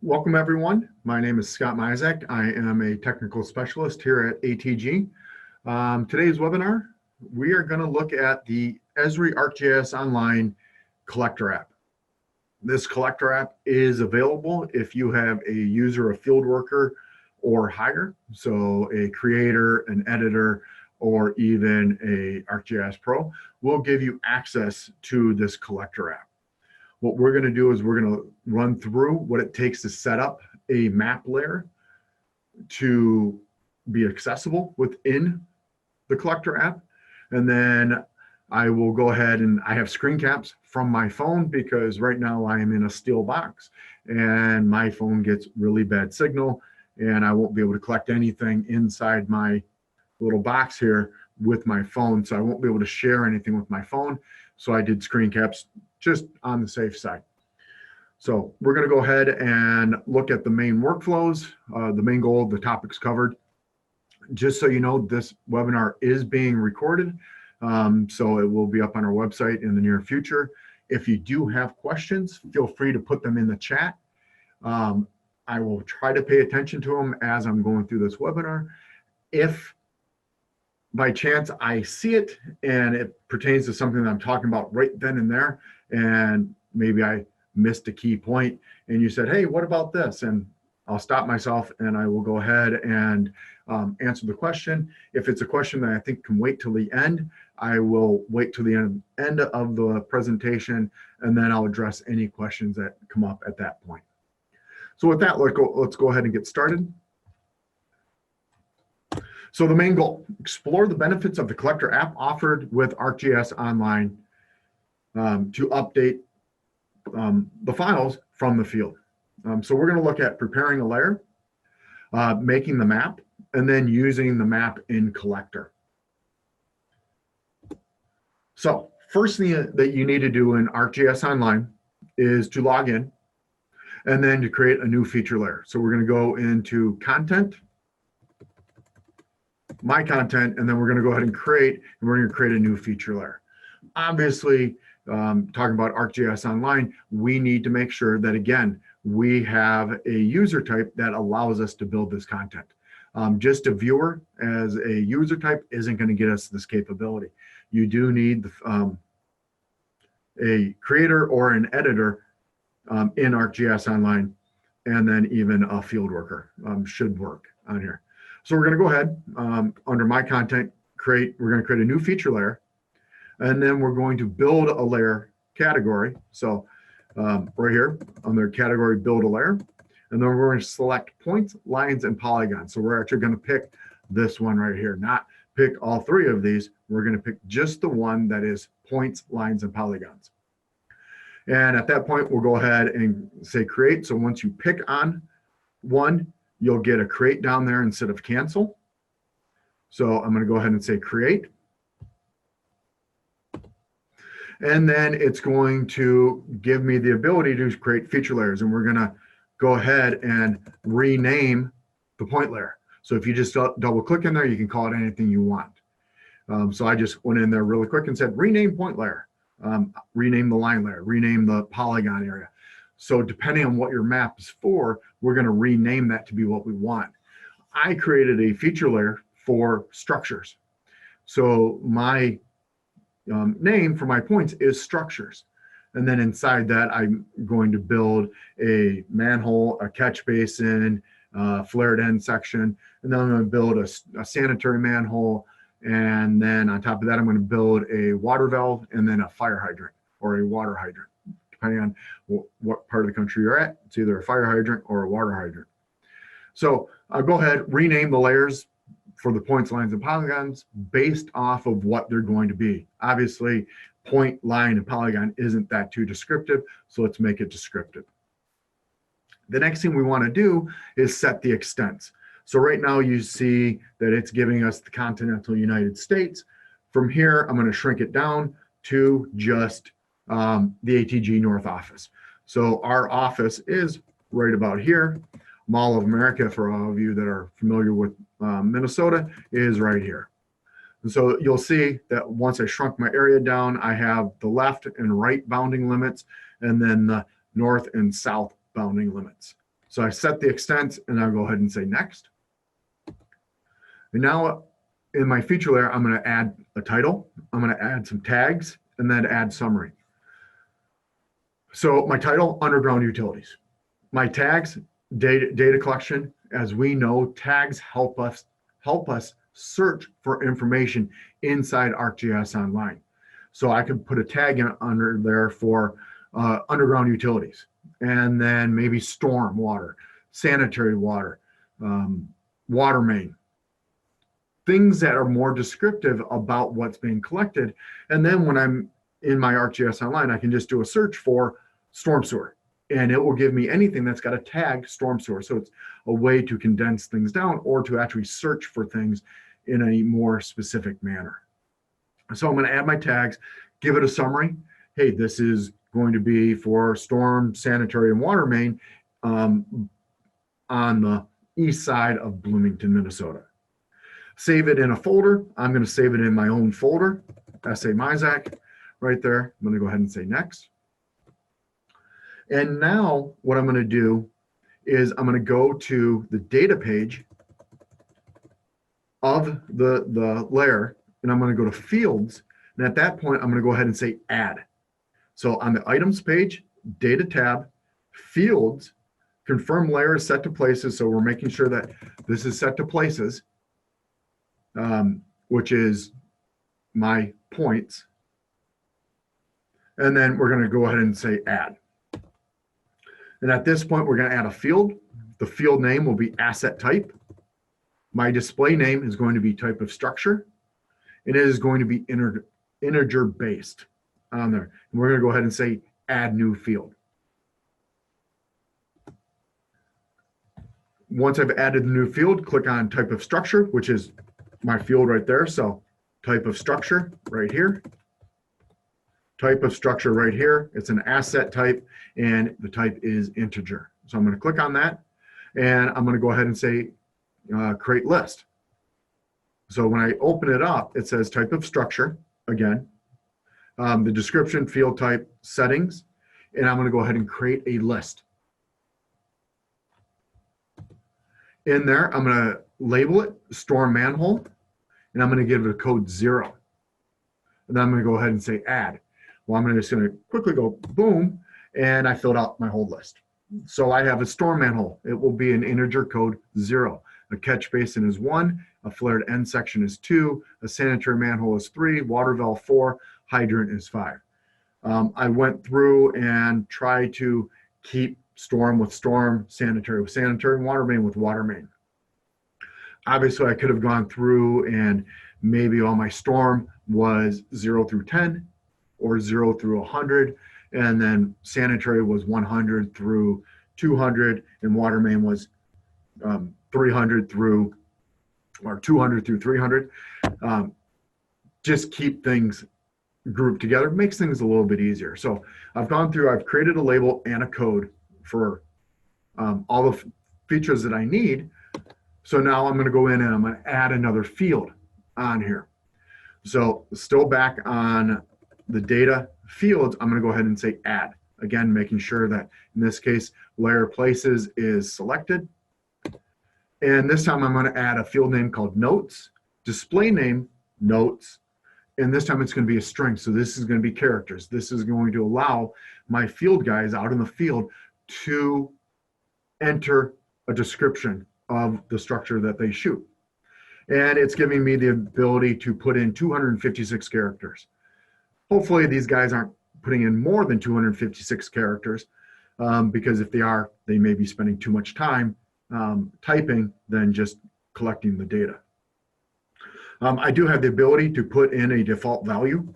Welcome everyone. My name is Scott Mizsak. I am a technical specialist here at ATG. Today's webinar, we are going to look at the Esri ArcGIS Online collector app. This collector app is available if you have a user, a field worker, or higher. So a creator, an editor, or even a ArcGIS Pro will give you access to this collector app. What we're going to do is we're going to run through what it takes to set up a map layer to be accessible within the collector app. And then I will go ahead and I have screen caps from my phone because right now I am in a steel box and my phone gets really bad signal and I won't be able to collect anything inside my little box here with my phone. So I won't be able to share anything with my phone. So I did screen caps just on the safe side. So we're going to go ahead and look at the main workflows, the main goal, the topics covered. Just so you know, this webinar is being recorded, so it will be up on our website in the near future. If you do have questions, feel free to put them in the chat. I will try to pay attention to them as I'm going through this webinar. If by chance I see it and it pertains to something that I'm talking about right then and there, and maybe I missed a key point and you said, hey, what about this? And I'll stop myself and I will go ahead and answer the question. If it's a question that I think can wait till the end, I will wait till the end of the presentation and then I'll address any questions that come up at that point. So with that, let's go ahead and get started. So the main goal, explore the benefits of the collector app offered with ArcGIS Online to update the files from the field. So we're going to look at preparing a layer, making the map, and then using the map in collector. So first thing that you need to do in ArcGIS Online is to log in and then to create a new feature layer. So we're going to go into content, my content, and then we're going to go ahead and create a new feature layer. Obviously, talking about ArcGIS Online, we need to make sure that, again, we have a user type that allows us to build this content. Just a viewer as a user type isn't going to get us this capability. You do need a creator or an editor in ArcGIS Online, and then even a field worker should work on here. So we're going to go ahead under my content, we're going to create a new feature layer. And then we're going to build a layer category. So right here, under category, build a layer. And then we're going to select points, lines, and polygons. So we're actually going to pick this one right here, not pick all three of these. We're going to pick just the one that is points, lines, and polygons. And at that point, we'll go ahead and say create. So once you pick on one, you'll get a create down there instead of cancel. So I'm going to go ahead and say create. And then it's going to give me the ability to create feature layers. And we're going to go ahead and rename the point layer. So if you just double click in there, you can call it anything you want. So I just went in there really quick and said, rename point layer, rename the line layer, rename the polygon area. So depending on what your map is for, we're going to rename that to be what we want. I created a feature layer for structures. So my name for my points is structures. And then inside that, I'm going to build a manhole, a catch basin, flared end section, and then I'm going to build a sanitary manhole. And then on top of that, I'm going to build a water valve and then a fire hydrant or a water hydrant, depending on what part of the country you're at. It's either a fire hydrant or a water hydrant. So I'll go ahead, rename the layers for the points, lines, and polygons based off of what they're going to be. Obviously, point, line, and polygon isn't that too descriptive, so let's make it descriptive. The next thing we want to do is set the extents. So right now you see that it's giving us the continental United States. From here, I'm going to shrink it down to just the ATG North office. So our office is right about here. Mall of America, for all of you that are familiar with Minnesota, is right here. And so you'll see that once I shrunk my area down, I have the left and right bounding limits, and then the north and south bounding limits. So I set the extent and I'll go ahead and say next. And now in my feature layer, I'm going to add a title. I'm going to add some tags and then add summary. So my title, underground utilities. My tags, data collection. As we know, tags help us search for information inside ArcGIS Online. So I could put a tag in under there for underground utilities, and then maybe storm water, sanitary water, water main, things that are more descriptive about what's being collected. And then when I'm in my ArcGIS Online, I can just do a search for storm sewer, and it will give me anything that's got a tag storm sewer. So it's a way to condense things down or to actually search for things in a more specific manner. So I'm going to add my tags, give it a summary. Hey, this is going to be for storm, sanitary, and water main on the east side of Bloomington, Minnesota. Save it in a folder. I'm going to save it in my own folder, SA Mizsak, right there. I'm going to go ahead and say next. And now what I'm going to do is I'm going to go to the data page of the layer, and I'm going to go to fields. And at that point, I'm going to go ahead and say add. So on the items page, data tab, fields, confirm layer is set to places. So we're making sure that this is set to places, which is my points. And then we're going to go ahead and say add. And at this point, we're going to add a field. The field name will be asset type. My display name is going to be type of structure. And it is going to be integer based on there. And we're going to go ahead and say add new field. Once I've added the new field, click on type of structure, which is my field right there. So type of structure right here. Type of structure right here. It's an asset type, and the type is integer. So I'm going to click on that, and I'm going to go ahead and say create list. So when I open it up, it says type of structure again, the description, field type, settings, and I'm going to go ahead and create a list. In there, I'm going to label it storm manhole, and I'm going to give it a code 0. And then I'm going to go ahead and say add. Well, I'm just going to quickly go boom, and I filled out my whole list. So I have a storm manhole. It will be an integer code 0. A catch basin is 1. A flared end section is 2. A sanitary manhole is 3. Water valve 4. Hydrant is 5. I went through and tried to keep storm with storm, sanitary with sanitary, and water main with water main. Obviously, I could have gone through and maybe all my storm was 0 through 10. Or 0 through 100, and then sanitary was 100 through 200, and water main was 300 through, or 200 through 300. Just keep things grouped together, makes things a little bit easier. So I've gone through, I've created a label and a code for all the features that I need. So now I'm going to go in and I'm going to add another field on here. So still back on the data fields, I'm going to go ahead and say add. Again, making sure that in this case, layer places is selected. And this time I'm going to add a field name called notes, display name notes, and this time it's going to be a string. So this is going to be characters. This is going to allow my field guys out in the field to enter a description of the structure that they shoot. And it's giving me the ability to put in 256 characters. Hopefully these guys aren't putting in more than 256 characters because if they are, they may be spending too much time typing than just collecting the data. I do have the ability to put in a default value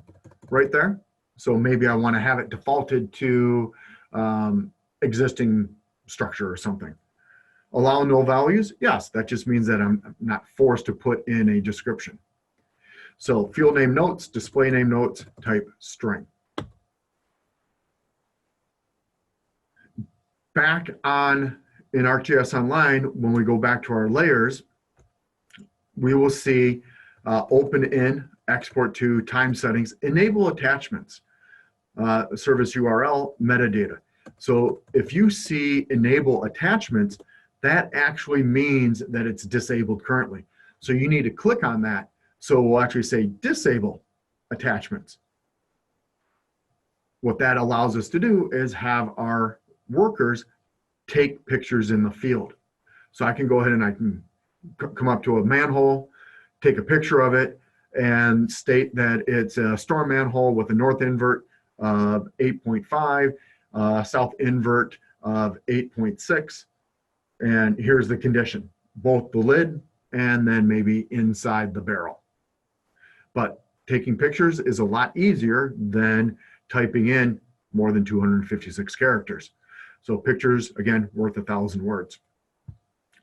right there. So maybe I want to have it defaulted to existing structure or something. Allow no values? Yes, that just means that I'm not forced to put in a description. So field name notes, display name notes, type string. Back on in ArcGIS Online, when we go back to our layers, we will see open in, export to, time settings, enable attachments, service URL, metadata. So if you see enable attachments, that actually means that it's disabled currently. So you need to click on that. So we'll actually say disable attachments. What that allows us to do is have our workers take pictures in the field. So I can go ahead and I can come up to a manhole, take a picture of it, and state that it's a storm manhole with a north invert of 8.5, south invert of 8.6. And here's the condition, both the lid and then maybe inside the barrel. But taking pictures is a lot easier than typing in more than 256 characters. So pictures, again, worth 1,000 words.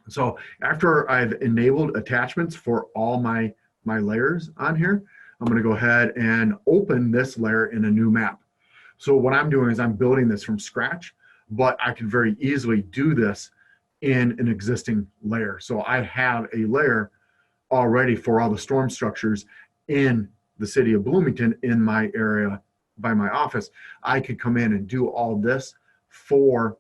So after I've enabled attachments for all my layers on here, I'm going to go ahead and open this layer in a new map. So what I'm doing is I'm building this from scratch, but I can very easily do this in an existing layer. So I have a layer already for all the storm structures in the city of Bloomington in my area by my office. I could come in and do all this for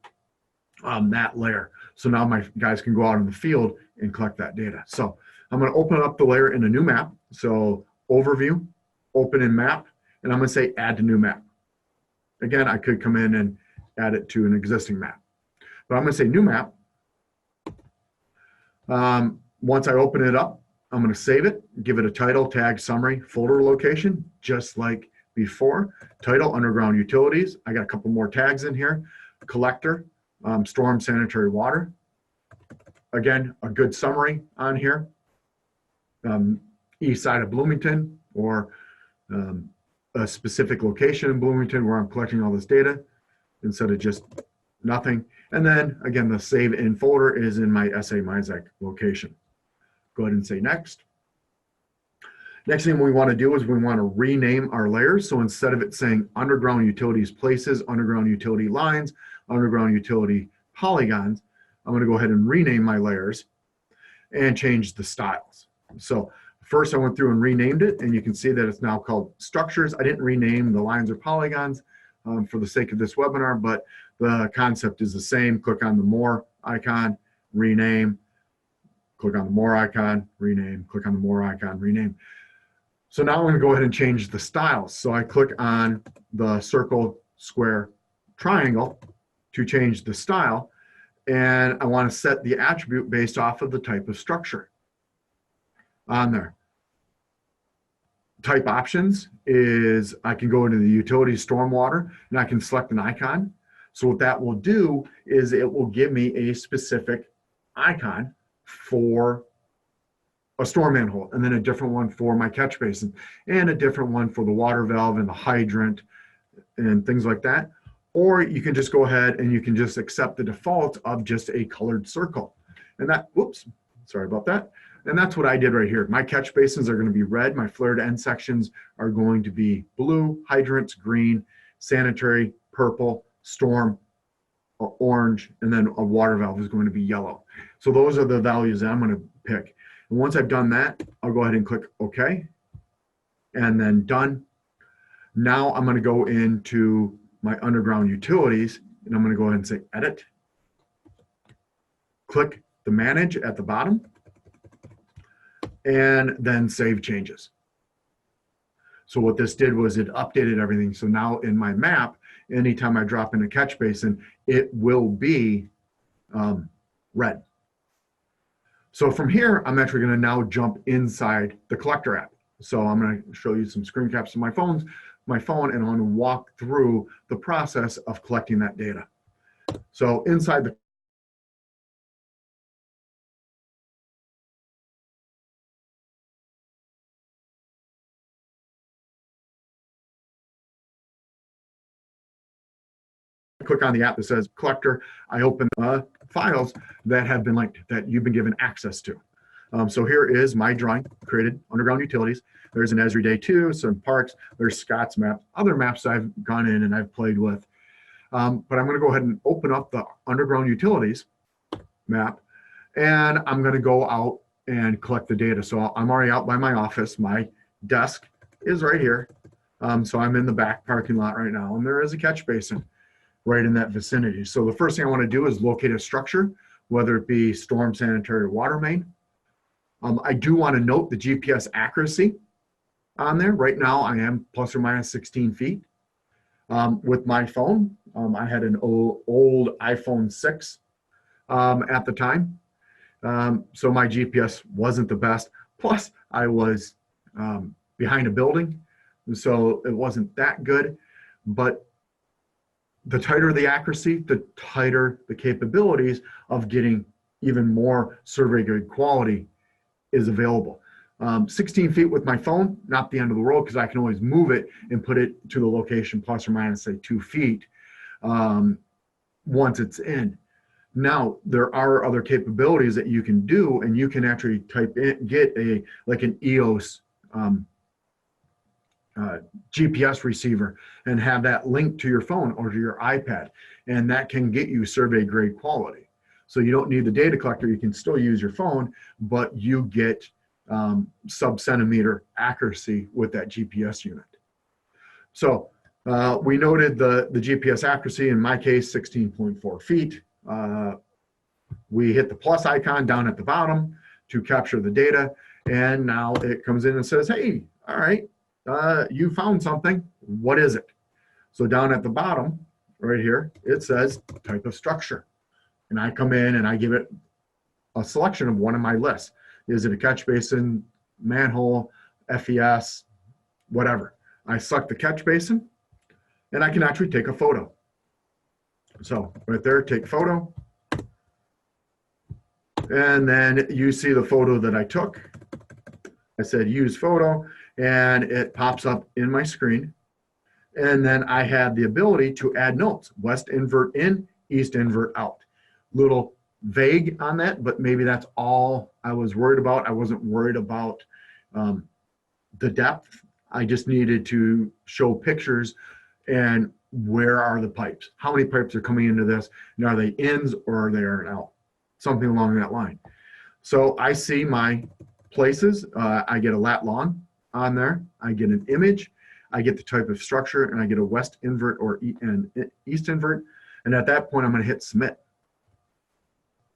that layer. So now my guys can go out in the field and collect that data. So I'm going to open up the layer in a new map. So overview, open in map, and I'm going to say add to new map. Again, I could come in and add it to an existing map, but I'm going to say new map. Once I open it up, I'm going to save it, give it a title, tag, summary, folder location, just like before. Title, underground utilities. I got a couple more tags in here. Collector, storm sanitary water. Again, a good summary on here. East side of Bloomington, or a specific location in Bloomington where I'm collecting all this data instead of just nothing. And then again, the save in folder is in my SA Mizsak location. Go ahead and say next. Next thing we want to do is we want to rename our layers. So instead of it saying underground utilities places, underground utility lines, underground utility polygons, I'm going to go ahead and rename my layers and change the styles. So first I went through and renamed it, and you can see that it's now called structures. I didn't rename the lines or polygons for the sake of this webinar, but the concept is the same. Click on the more icon, rename, click on the more icon, rename, click on the more icon, rename. So now I'm going to go ahead and change the styles. So I click on the circle, square, triangle to change the style, and I want to set the attribute based off of the type of structure on there. Type options is I can go into the utility stormwater and I can select an icon. So what that will do is it will give me a specific icon for a storm manhole, and then a different one for my catch basin, and a different one for the water valve and the hydrant and things like that. Or you can just go ahead and you can just accept the default of just a colored circle. And that, whoops, sorry about that. And that's what I did right here. My catch basins are going to be red. My flared end sections are going to be blue, hydrants, green, sanitary, purple, storm, orange, and then a water valve is going to be yellow. So those are the values that I'm going to pick. And once I've done that, I'll go ahead and click OK, and then done. Now I'm going to go into my underground utilities, and I'm going to go ahead and say edit. Click the manage at the bottom, and then save changes. So what this did was it updated everything. So now in my map, anytime I drop in a catch basin, it will be red. So from here, I'm actually going to now jump inside the collector app. So I'm going to show you some screen caps of my phone, and I'm going to walk through the process of collecting that data. So inside the click on the app that says collector, I open files that have been linked, that you've been given access to. So here is my drawing created, underground utilities. There's an Esri Day 2, some parks, there's Scott's map, other maps I've gone in and I've played with. But I'm going to go ahead and open up the underground utilities map, and I'm going to go out and collect the data. So I'm already out by my office. My desk is right here. So I'm in the back parking lot right now, and there is a catch basin right in that vicinity. So the first thing I want to do is locate a structure, whether it be storm, sanitary, or water main. I do want to note the GPS accuracy on there. Right now I am plus or minus 16 feet. With my phone, I had an old iPhone 6 at the time. So my GPS wasn't the best. Plus I was behind a building, so it wasn't that good. But the tighter the accuracy, the tighter the capabilities of getting even more survey grade quality is available. 16 feet with my phone, not the end of the world, because I can always move it and put it to the location plus or minus, say, 2 feet once it's in. Now, there are other capabilities that you can do, and you can actually type in, get like an EOS GPS receiver and have that linked to your phone or to your iPad, and that can get you survey grade quality. So you don't need the data collector. You can still use your phone, but you get sub-centimeter accuracy with that GPS unit. So we noted the GPS accuracy, in my case, 16.4 feet. We hit the plus icon down at the bottom to capture the data, and now it comes in and says, hey, all right, you found something. What is it? So down at the bottom, right here, it says type of structure. And I come in and I give it a selection of one of my lists. Is it a catch basin, manhole, FES, whatever? I select the catch basin, and I can actually take a photo. So right there, take photo. And then you see the photo that I took. I said use photo, and it pops up in my screen. And then I have the ability to add notes: west invert in, east invert out. Little vague on that, but maybe that's all I was worried about. I wasn't worried about the depth. I just needed to show pictures and where are the pipes? How many pipes are coming into this? And are they ins or are they out? Something along that line. So I see my places. I get a lat long on there. I get an image. I get the type of structure, and I get a west invert or east invert. And at that point, I'm going to hit submit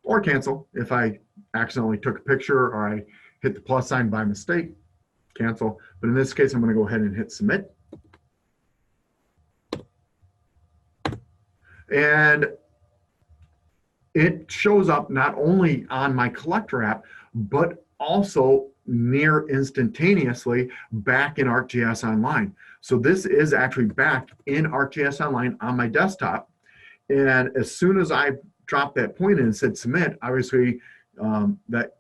or cancel. If I accidentally took a picture or I hit the plus sign by mistake, cancel. But in this case, I'm going to go ahead and hit submit. And it shows up not only on my collector app, but also near instantaneously back in ArcGIS Online. So this is actually back in ArcGIS Online on my desktop. And as soon as I dropped that point in and said submit, obviously that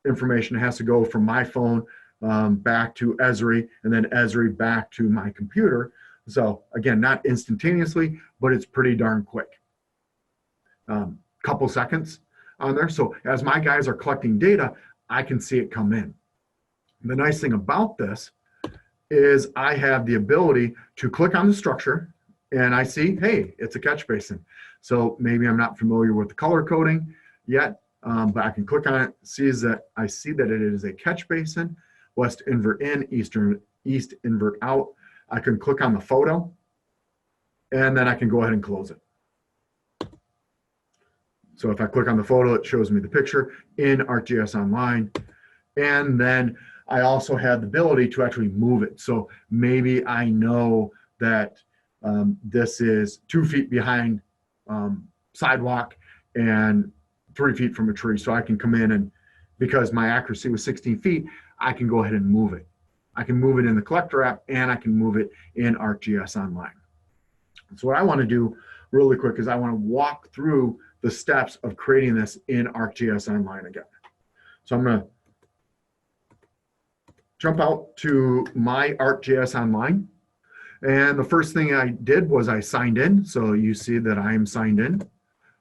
information has to go from my phone back to Esri, and then Esri back to my computer. So again, not instantaneously, but it's pretty darn quick. Couple seconds on there. So as my guys are collecting data, I can see it come in. The nice thing about this is I have the ability to click on the structure and I see, hey, it's a catch basin. So maybe I'm not familiar with the color coding yet, but I can click on it, I see that it is a catch basin, west invert in, east invert out. I can click on the photo, and then I can go ahead and close it. So if I click on the photo, it shows me the picture in ArcGIS Online. And then I also have the ability to actually move it. So maybe I know that this is 2 feet behind sidewalk and 3 feet from a tree. So I can come in, and because my accuracy was 16 feet, I can go ahead and move it. I can move it in the collector app, and I can move it in ArcGIS Online. So what I want to do really quick is I want to walk through the steps of creating this in ArcGIS Online again. So I'm going to jump out to my ArcGIS Online. And the first thing I did was I signed in. So you see that I am signed in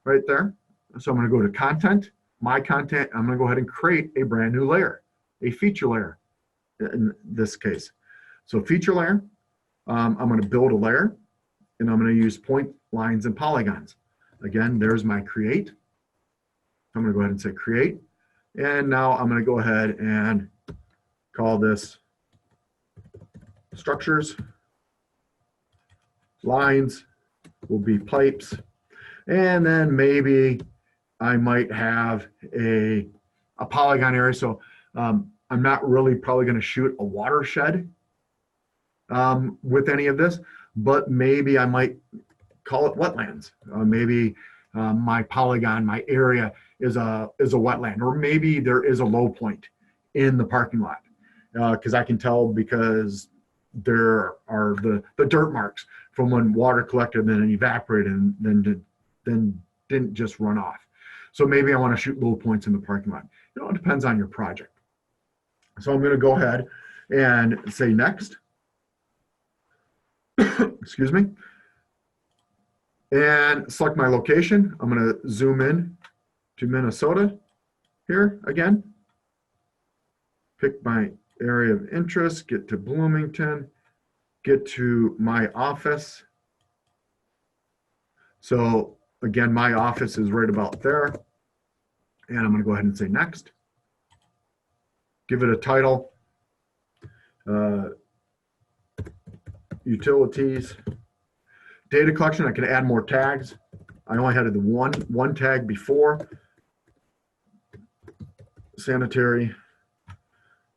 right there. So I'm going to go to content, my content. I'm going to go ahead and create a brand new layer, a feature layer in this case. So feature layer, I'm going to build a layer, and I'm going to use point, lines, and polygons. Again, there's my create. I'm going to go ahead and say create. And now I'm going to go ahead and call this structures, lines, will be pipes. And then maybe I might have a polygon area. So I'm not really probably going to shoot a watershed with any of this, but maybe I might call it wetlands. Maybe my polygon, my area is a wetland, or maybe there is a low point in the parking lot, because I can tell because there are the dirt marks from when water collected and then evaporated and then didn't just run off. So maybe I want to shoot low points in the parking lot. It depends on your project. So I'm going to go ahead and say next. Excuse me. And select my location. I'm going to zoom in to Minnesota here again. Pick my area of interest, get to Bloomington, get to my office. So again, my office is right about there. And I'm going to go ahead and say next. Give it a title. Utilities. Data collection, I can add more tags. I only had the one tag before. Sanitary.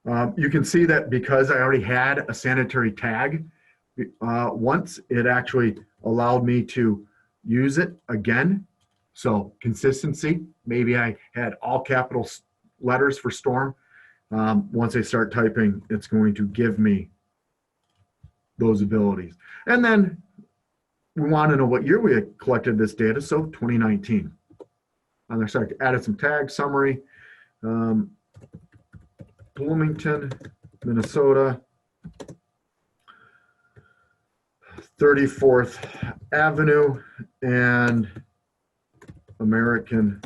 You can see that because I already had a sanitary tag once, it actually allowed me to use it again. So consistency, maybe I had all capital letters for storm. Once I start typing, it's going to give me those abilities. And then we want to know what year we had collected this data, so 2019. On their side, added some tags, summary, Bloomington, Minnesota, 34th Avenue, and American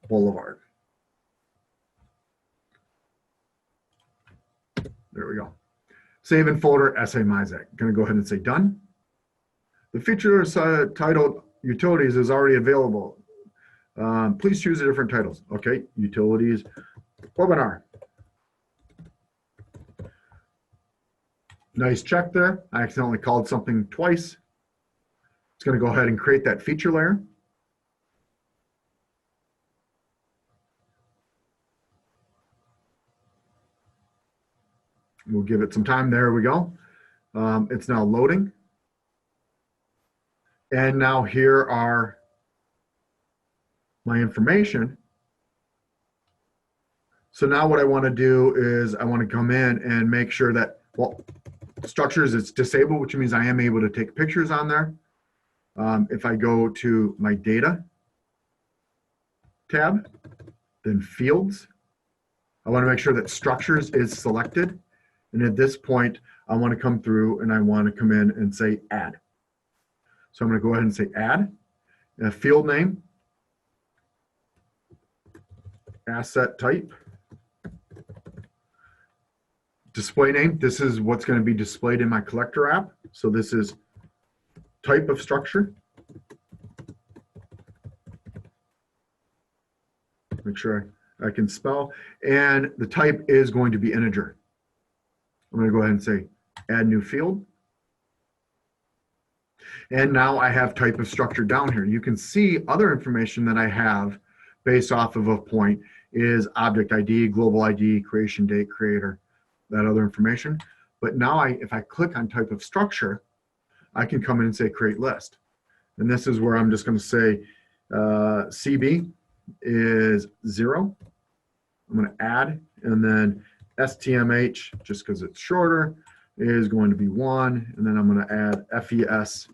Boulevard. There we go. Save in folder, SA Mizsak. Going to go ahead and say done. The feature titled Utilities is already available. Please choose the different titles. Okay, Utilities, webinar. Nice check there. I accidentally called something twice. It's going to go ahead and create that feature layer. We'll give it some time. There we go. It's now loading. And now here are my information. So now what I want to do is I want to come in and make sure that, well, structures is disabled, which means I am able to take pictures on there. If I go to my data tab, then fields, I want to make sure that structures is selected. And at this point, I want to come through and I want to come in and say add. So I'm going to go ahead and say add, a field name, asset type, display name. This is what's going to be displayed in my collector app. So this is type of structure. Make sure I can spell. And the type is going to be integer. I'm going to go ahead and say add new field. And now I have type of structure down here. You can see other information that I have based off of a point is object ID, global ID, creation date, creator, that other information. But now if I click on type of structure, I can come in and say create list. And this is where I'm just going to say CB is 0. I'm going to add, and then STMH, just because it's shorter, is going to be 1. And then I'm going to add FES,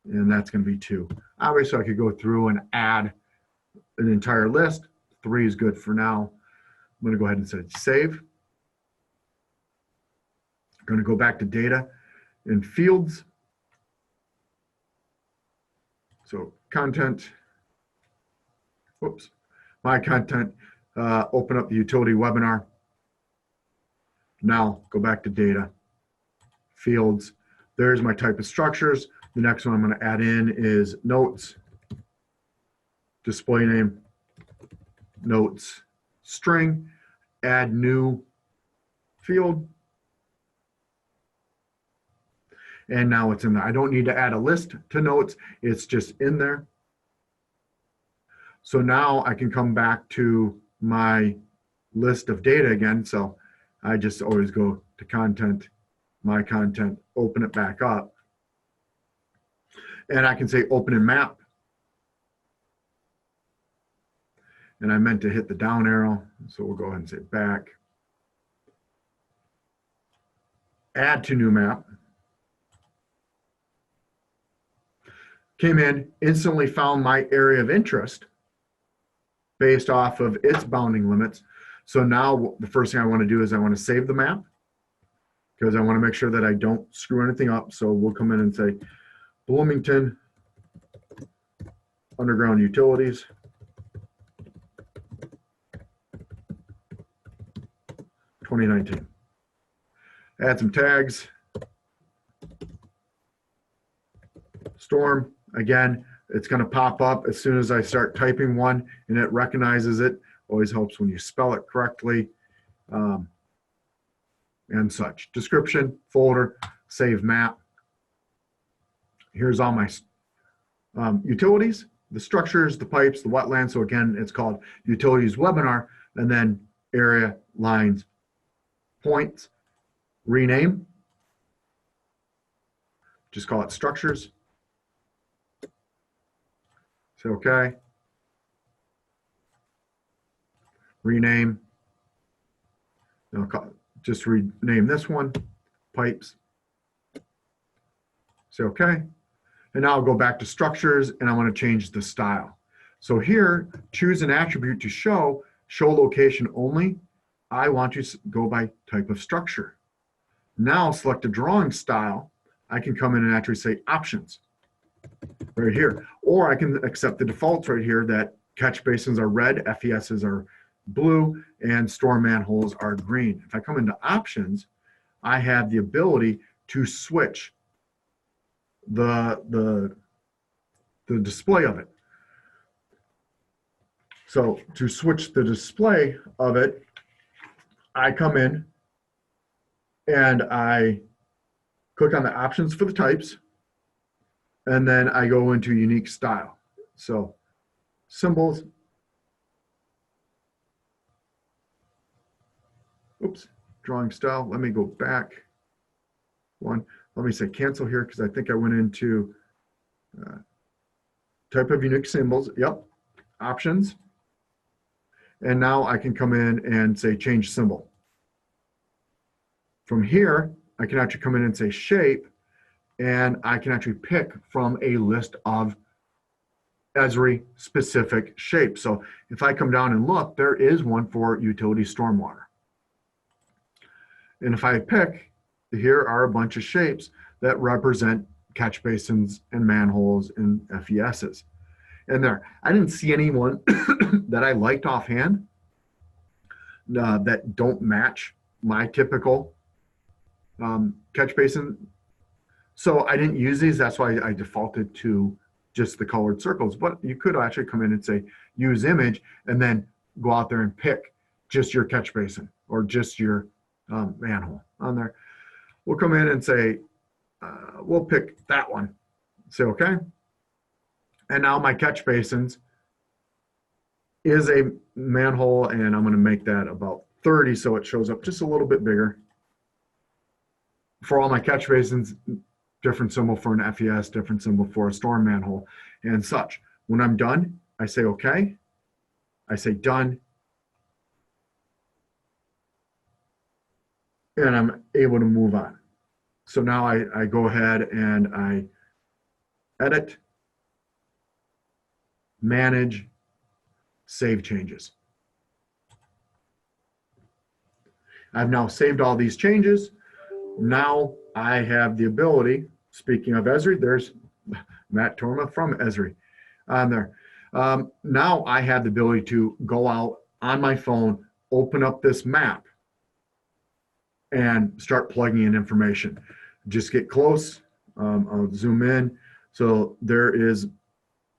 and that's going to be 2. Obviously, I could go through and add an entire list. 3 is good for now. I'm going to go ahead and say save. I'm going to go back to data and fields. So content, whoops, my content, open up the utility webinar. Now go back to data, fields. There's my type of structures. The next one I'm going to add in is notes, display name, notes, string, add new field. And now it's in there. I don't need to add a list to notes. It's just in there. So now I can come back to my list of data again. So I just always go to content, my content, open it back up. And I can say open in map. And I meant to hit the down arrow. So we'll go ahead and say back. Add to new map. Came in, instantly found my area of interest based off of its bounding limits. So now the first thing I want to do is I want to save the map because I want to make sure that I don't screw anything up. So we'll come in and say Bloomington underground utilities. (2019). Add some tags. Storm, again, it's going to pop up as soon as I start typing one and it recognizes it. Always helps when you spell it correctly, and such. Description, folder, save map. Here's all my utilities, the structures, the pipes, the wetlands. So again, it's called utilities webinar, and then area, lines, points, rename. Just call it structures. Say okay. Rename. Now just rename this one, pipes. Say okay. And now I'll go back to structures and I want to change the style. So here, choose an attribute to show location only. I want to go by type of structure. Now select a drawing style. I can come in and actually say options right here. Or I can accept the defaults right here that catch basins are red, FESs are blue, and storm manholes are green. If I come into options, I have the ability to switch the display of it. So to switch the display of it, I come in and I click on the options for the types, and then I go into unique style. So symbols, oops, drawing style. Let me go back one. Let me say cancel here because I think I went into type of unique symbols. Yep, options. And now I can come in and say change symbol. From here, I can actually come in and say shape, and I can actually pick from a list of Esri specific shapes. So if I come down and look, there is one for utility stormwater. And if I pick, here are a bunch of shapes that represent catch basins and manholes and FESs. And there, I didn't see anyone that I liked offhand that don't match my typical catch basin. So I didn't use these. That's why I defaulted to just the colored circles. But you could actually come in and say use image and then go out there and pick just your catch basin or just your manhole on there. We'll come in and say, we'll pick that one. Say okay. And now my catch basins is a manhole, and I'm going to make that about 30 so it shows up just a little bit bigger. For all my catch basins, different symbol for an FES, different symbol for a storm manhole, and such. When I'm done, I say okay. I say done. And I'm able to move on. So now I go ahead and I edit, manage, save changes. I've now saved all these changes. Now I have the ability, speaking of Esri, there's Matt Torma from Esri on there. Now I have the ability to go out on my phone, open up this map, and start plugging in information. Just get close. I'll zoom in. So there is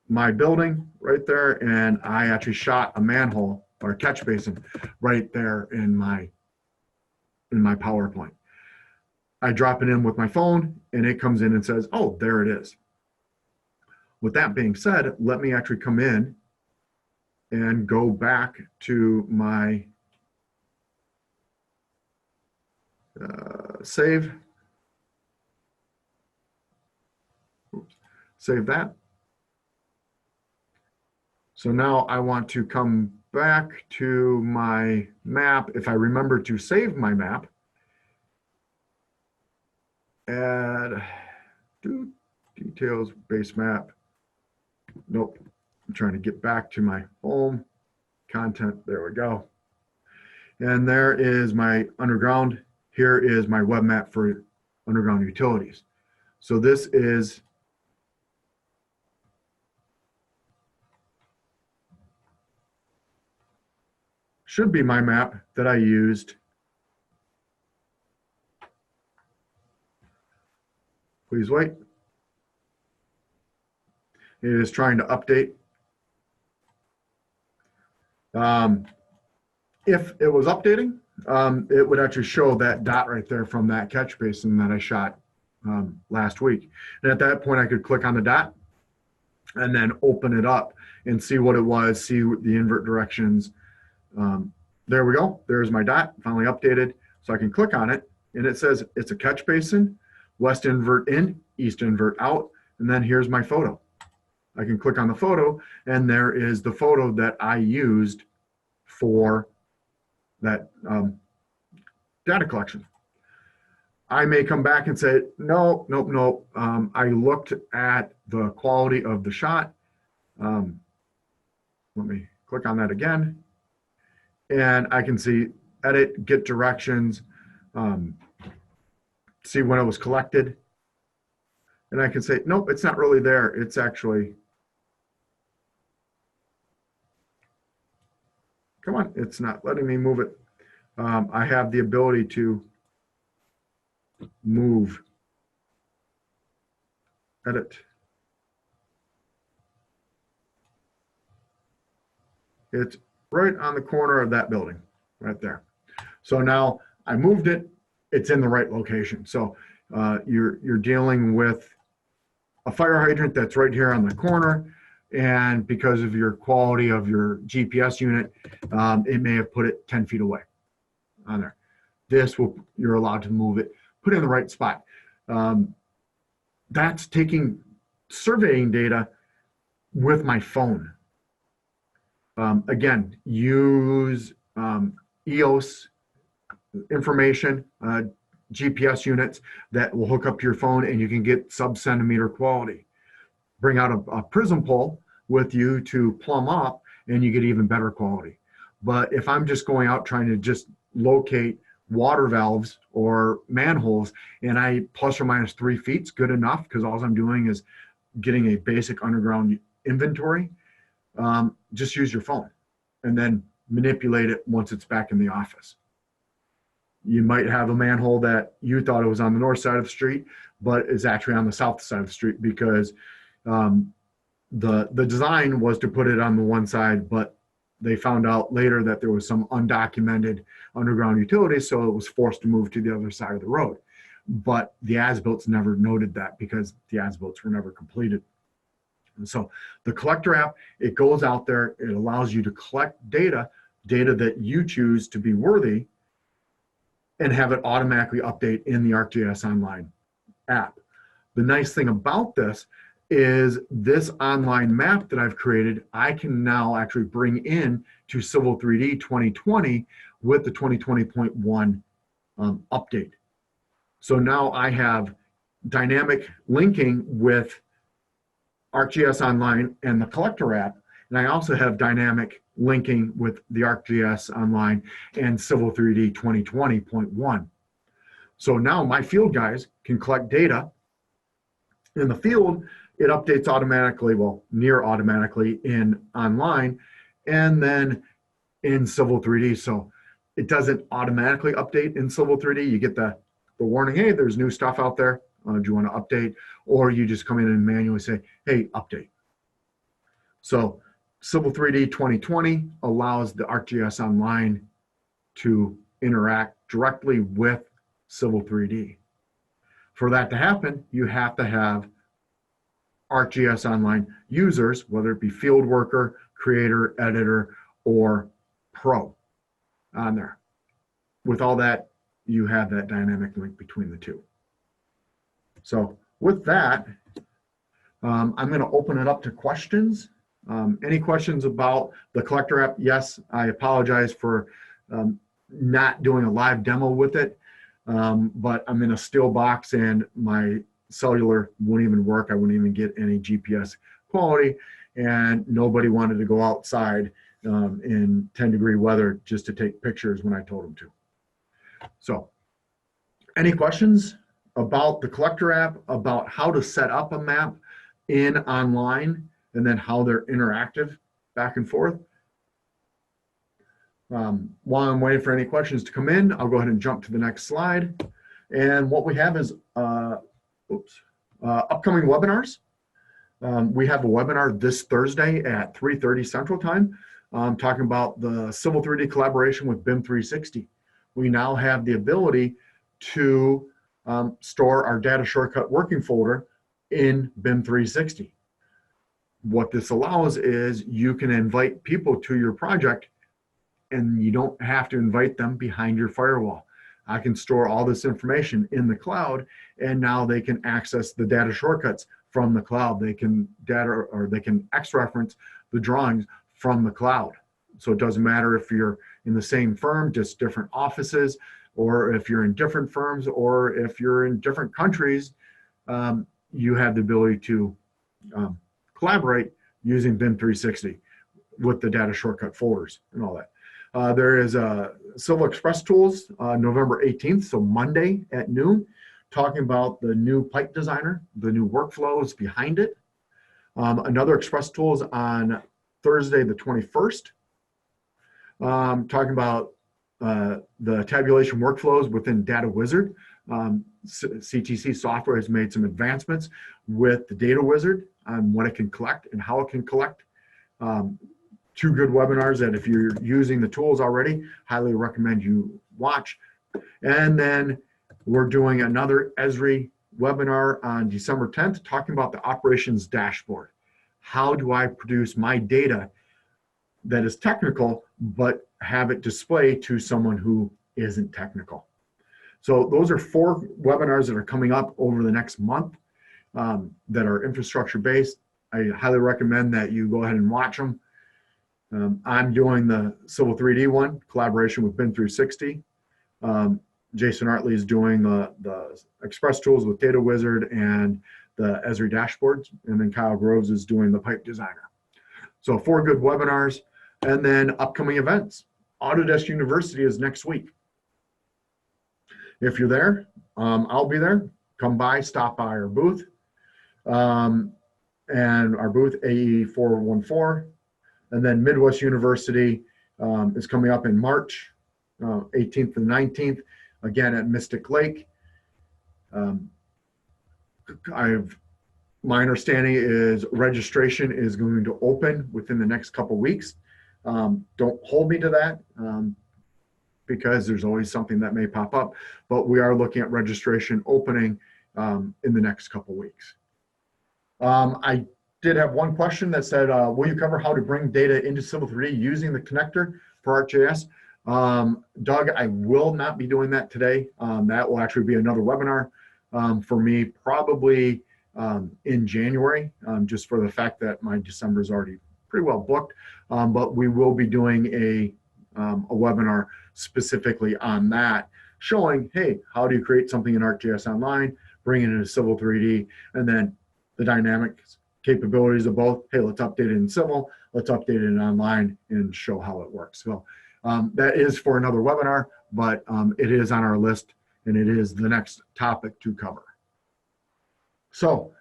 my building right there, and I actually shot a manhole or a catch basin right there in my PowerPoint. I drop it in with my phone and it comes in and says, oh, there it is. With that being said, let me actually come in and go back to my save. Oops. Save that. So now I want to come back to my map. If I remember to save my map, add details, base map. Nope. I'm trying to get back to my home content. There we go. And there is my underground. Here is my web map for underground utilities. So this is should be my map that I used. Please wait. It is trying to update. If it was updating, it would actually show that dot right there from that catch basin that I shot last week. And at that point, I could click on the dot and then open it up and see what it was, see the invert directions. There we go. There's my dot, finally updated. So I can click on it, and it says it's a catch basin, west invert in, east invert out, and then here's my photo. I can click on the photo, and there is the photo that I used for that data collection. I may come back and say, no, nope, nope. I looked at the quality of the shot. Let me click on that again. And I can see edit, get directions, see when it was collected. And I can say, nope, it's not really there. It's actually, come on, it's not letting me move it. I have the ability to move, edit. It's right on the corner of that building, right there. So now I moved it, it's in the right location. So you're dealing with a fire hydrant that's right here on the corner, and because of your quality of your GPS unit, it may have put it 10 feet away on there. This will, you're allowed to move it, put it in the right spot. That's taking surveying data with my phone. Again, use EOS information, GPS units that will hook up to your phone, and you can get sub-centimeter quality. Bring out a prism pole with you to plumb up, and you get even better quality. But if I'm just going out trying to just locate water valves or manholes, and I plus or minus 3 feet is good enough, because all I'm doing is getting a basic underground inventory. Just use your phone and then manipulate it once it's back in the office. You might have a manhole that you thought it was on the north side of the street, but is actually on the south side of the street, because the design was to put it on the one side, but they found out later that there was some undocumented underground utilities, so it was forced to move to the other side of the road. But the as-built never noted that, because the as-built were never completed. And so the collector app, it goes out there, it allows you to collect data that you choose to be worthy, and have it automatically update in the ArcGIS Online app. The nice thing about this is this online map that I've created, I can now actually bring in to Civil 3D 2020 with the 2020.1 update. So now I have dynamic linking with ArcGIS Online and the Collector app, and I also have dynamic linking with the ArcGIS Online and Civil 3D 2020.1. So now my field guys can collect data. In the field, it updates automatically, well, near automatically in online, and then in Civil 3D. So it doesn't automatically update in Civil 3D. You get the warning, hey, there's new stuff out there. Do you want to update? Or you just come in and manually say, hey, update. So Civil 3D 2020 allows the ArcGIS Online to interact directly with Civil 3D. For that to happen, you have to have ArcGIS Online users, whether it be field worker, creator, editor, or pro on there. With all that, you have that dynamic link between the two. So with that, I'm going to open it up to questions. Any questions about the Collector app? Yes, I apologize for not doing a live demo with it, but I'm in a still box and my cellular wouldn't even work. I wouldn't even get any GPS quality, and nobody wanted to go outside in 10-degree weather just to take pictures when I told them to. So any questions about the Collector app, about how to set up a map in online, and then how they're interactive back and forth? While I'm waiting for any questions to come in, I'll go ahead and jump to the next slide. And what we have is upcoming webinars. We have a webinar this Thursday at 3:30 Central Time, talking about the Civil 3D collaboration with BIM 360. We now have the ability to store our data shortcut working folder in BIM 360. What this allows is you can invite people to your project and you don't have to invite them behind your firewall. I can store all this information in the cloud, and now they can access the data shortcuts from the cloud. They can X-reference the drawings from the cloud. So it doesn't matter if you're in the same firm, just different offices, or if you're in different firms, or if you're in different countries, you have the ability to collaborate using BIM 360 with the data shortcut folders and all that. There is Civil Express Tools, November 18th, so Monday at noon, talking about the new pipe designer, the new workflows behind it. Another Express Tools on Thursday the 21st, talking about the tabulation workflows within Data Wizard. CTC software has made some advancements with the Data Wizard on what it can collect and how it can collect. Two good webinars that if you're using the tools already, highly recommend you watch. And then we're doing another Esri webinar on December 10th, talking about the operations dashboard. How do I produce my data that is technical, but have it display to someone who isn't technical? So those are 4 webinars that are coming up over the next month that are infrastructure based. I highly recommend that you go ahead and watch them. I'm doing the Civil 3D one, collaboration with BIM 360. Jason Artley is doing the Express Tools with Data Wizard and the Esri dashboards, and then Kyle Groves is doing the Pipe Designer. So 4 good webinars, and then upcoming events. Autodesk University is next week. If you're there, I'll be there. Come by, stop by our booth. And our booth, AE 414. And then Midwest University is coming up in March, 18th and 19th, again at Mystic Lake. My understanding is registration is going to open within the next couple weeks. Don't hold me to that because there's always something that may pop up, but we are looking at registration opening in the next couple weeks. I did have one question that said, will you cover how to bring data into Civil 3D using the connector for ArcGIS? Doug, I will not be doing that today. That will actually be another webinar for me, probably in January, just for the fact that my December is already pretty well booked. But we will be doing a webinar specifically on that, showing, hey, how do you create something in ArcGIS Online, bring it into Civil 3D, and then the dynamics capabilities of both. Hey, let's update it in Civil, let's update it in Online and show how it works. So that is for another webinar, but it is on our list and it is the next topic to cover. So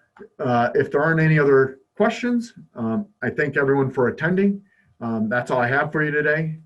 if there aren't any other questions, I thank everyone for attending. That's all I have for you today.